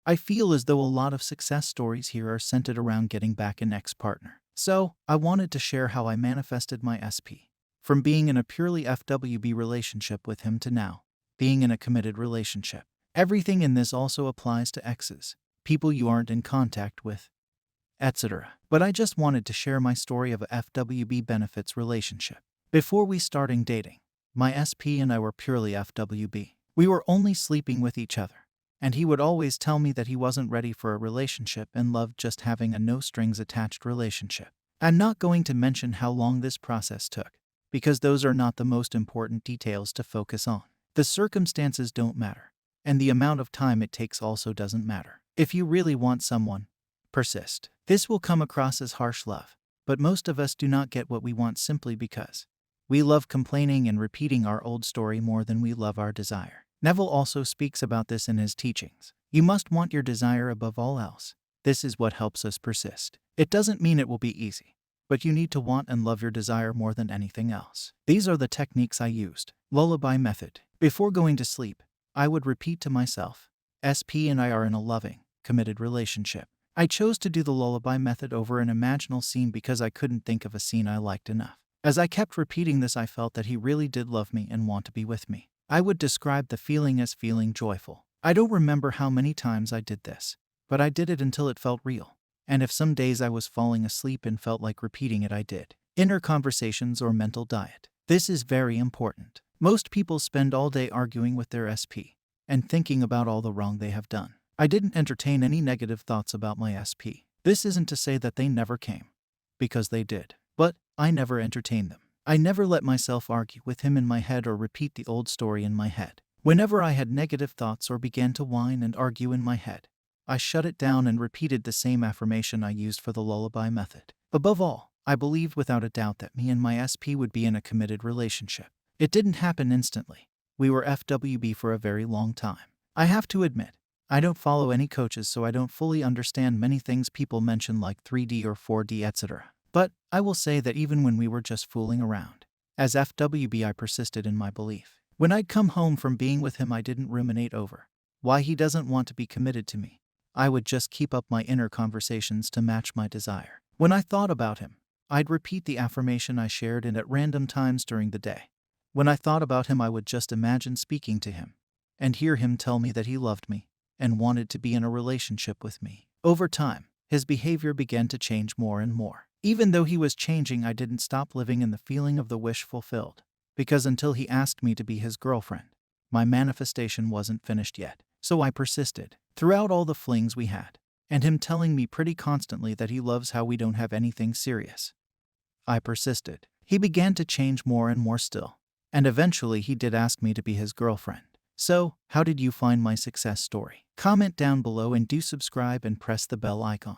I feel as though a lot of success stories here are centered around getting back an ex-partner. So, I wanted to share how I manifested my SP. From being in a purely FWB relationship with him to now, being in a committed relationship. Everything in this also applies to exes, people you aren't in contact with, etc. But I just wanted to share my story of a FWB benefits relationship. Before we starting dating, my SP and I were purely FWB. We were only sleeping with each other, and he would always tell me that he wasn't ready for a relationship and loved just having a no-strings-attached relationship. I'm not going to mention how long this process took, because those are not the most important details to focus on. The circumstances don't matter, and the amount of time it takes also doesn't matter. If you really want someone, persist. This will come across as harsh love, but most of us do not get what we want simply because we love complaining and repeating our old story more than we love our desire. Neville also speaks about this in his teachings. You must want your desire above all else. This is what helps us persist. It doesn't mean it will be easy, but you need to want and love your desire more than anything else. These are the techniques I used. Lullaby method. Before going to sleep, I would repeat to myself, SP and I are in a loving, committed relationship. I chose to do the lullaby method over an imaginal scene because I couldn't think of a scene I liked enough. As I kept repeating this, I felt that he really did love me and want to be with me. I would describe the feeling as feeling joyful. I don't remember how many times I did this, but I did it until it felt real. And if some days I was falling asleep and felt like repeating it, I did. Inner conversations or mental diet. This is very important. Most people spend all day arguing with their SP and thinking about all the wrong they have done. I didn't entertain any negative thoughts about my SP. This isn't to say that they never came, because they did. But I never entertained them. I never let myself argue with him in my head or repeat the old story in my head. Whenever I had negative thoughts or began to whine and argue in my head, I shut it down and repeated the same affirmation I used for the lullaby method. Above all, I believed without a doubt that me and my SP would be in a committed relationship. It didn't happen instantly. We were FWB for a very long time. I have to admit, I don't follow any coaches, so I don't fully understand many things people mention like 3D or 4D, etc. But I will say that even when we were just fooling around, as FWB I persisted in my belief. When I'd come home from being with him, I didn't ruminate over why he doesn't want to be committed to me. I would just keep up my inner conversations to match my desire. When I thought about him, I'd repeat the affirmation I shared and at random times during the day. When I thought about him, I would just imagine speaking to him and hear him tell me that he loved me and wanted to be in a relationship with me. Over time, his behavior began to change more and more. Even though he was changing, I didn't stop living in the feeling of the wish fulfilled, because until he asked me to be his girlfriend, my manifestation wasn't finished yet. So I persisted, throughout all the flings we had, and him telling me pretty constantly that he loves how we don't have anything serious. I persisted. He began to change more and more still, and eventually he did ask me to be his girlfriend. So, how did you find my success story? Comment down below and do subscribe and press the bell icon.